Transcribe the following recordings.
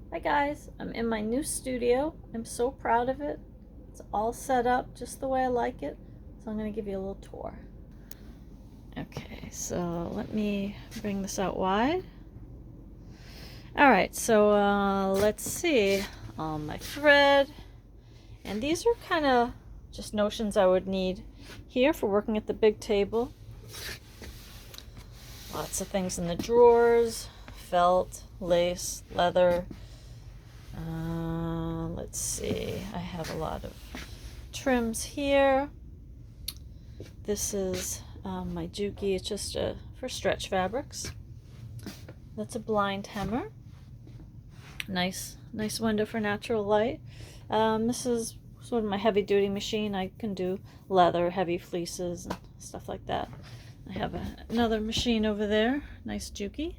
Hi guys, I'm in my new studio. I'm so proud of it. It's all set up just the way I like it. So I'm going to give you a little tour. Okay, so let me bring this out wide. Alright, so let's see. My thread. And these are kind of just notions I would need here for working at the big table. Lots of things in the drawers. Felt, lace, leather. Let's see, I have a lot of trims here. This is my Juki. It's just for stretch fabrics. That's a blind hemmer. Nice window for natural light. This is sort of my heavy duty machine. I can do leather, heavy fleeces, and stuff like that. I have another machine over there, nice Juki.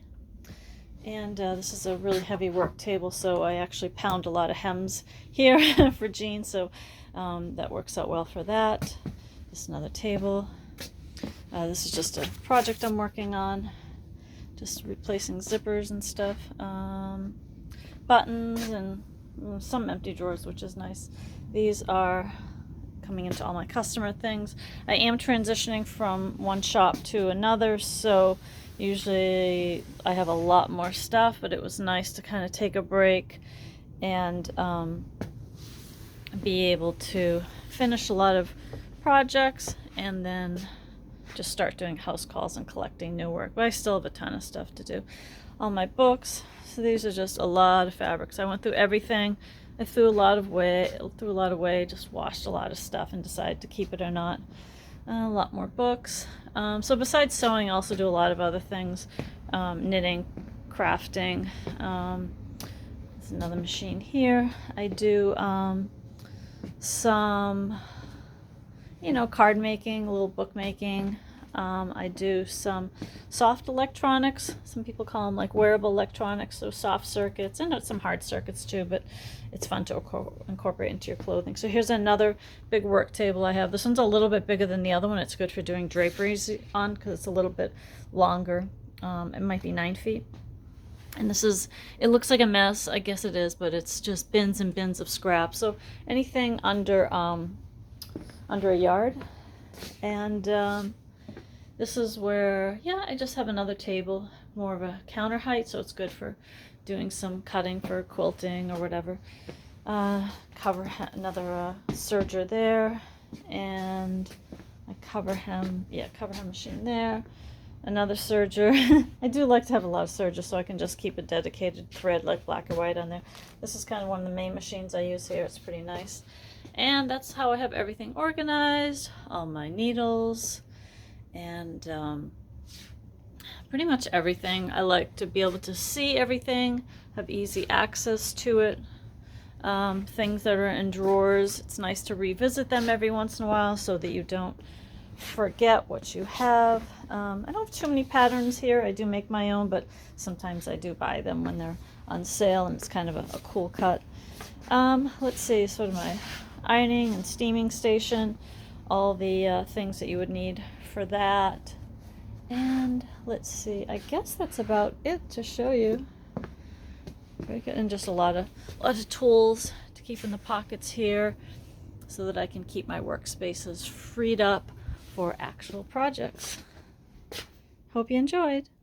And this is a really heavy work table, so I actually pound a lot of hems here for jeans, so that works out well for that. This is another table. This is just a project I'm working on, just replacing zippers and stuff, buttons, and some empty drawers, which is nice. These are coming into all my customer things. I am transitioning from one shop to another, so usually I have a lot more stuff, but it was nice to kind of take a break and be able to finish a lot of projects and then just start doing house calls and collecting new work. But I still have a ton of stuff to do. All my books. So these are just a lot of fabrics. I went through everything. I threw a lot away, just washed a lot of stuff and decided to keep it or not. A lot more books. So besides sewing, I also do a lot of other things. Knitting, crafting. There's another machine here. I do some, card making, a little book making. I do some soft electronics. Some people call them like wearable electronics, so soft circuits, and some hard circuits too, but it's fun to incorporate into your clothing. So here's another big work table I have. This one's a little bit bigger than the other one. It's good for doing draperies on because it's a little bit longer. It might be 9 feet. And it looks like a mess. I guess it is, but it's just bins and bins of scrap. So anything under a yard. And this is where, I just have another table, more of a counter height, so it's good for doing some cutting for quilting or whatever. Another serger there, and a cover hem machine there. Another serger. I do like to have a lot of sergers so I can just keep a dedicated thread like black or white on there. This is kind of one of the main machines I use here. It's pretty nice. And that's how I have everything organized, all my needles, and pretty much everything. I like to be able to see everything, have easy access to it. Things that are in drawers, it's nice to revisit them every once in a while so that you don't forget what you have. I don't have too many patterns here. I do make my own, but sometimes I do buy them when they're on sale and it's kind of a cool cut. Let's see, sort of my ironing and steaming station, all the things that you would need for that. And let's see, I guess that's about it to show you. Very good. And just a lot of tools to keep in the pockets here so that I can keep my workspaces freed up for actual projects. Hope you enjoyed.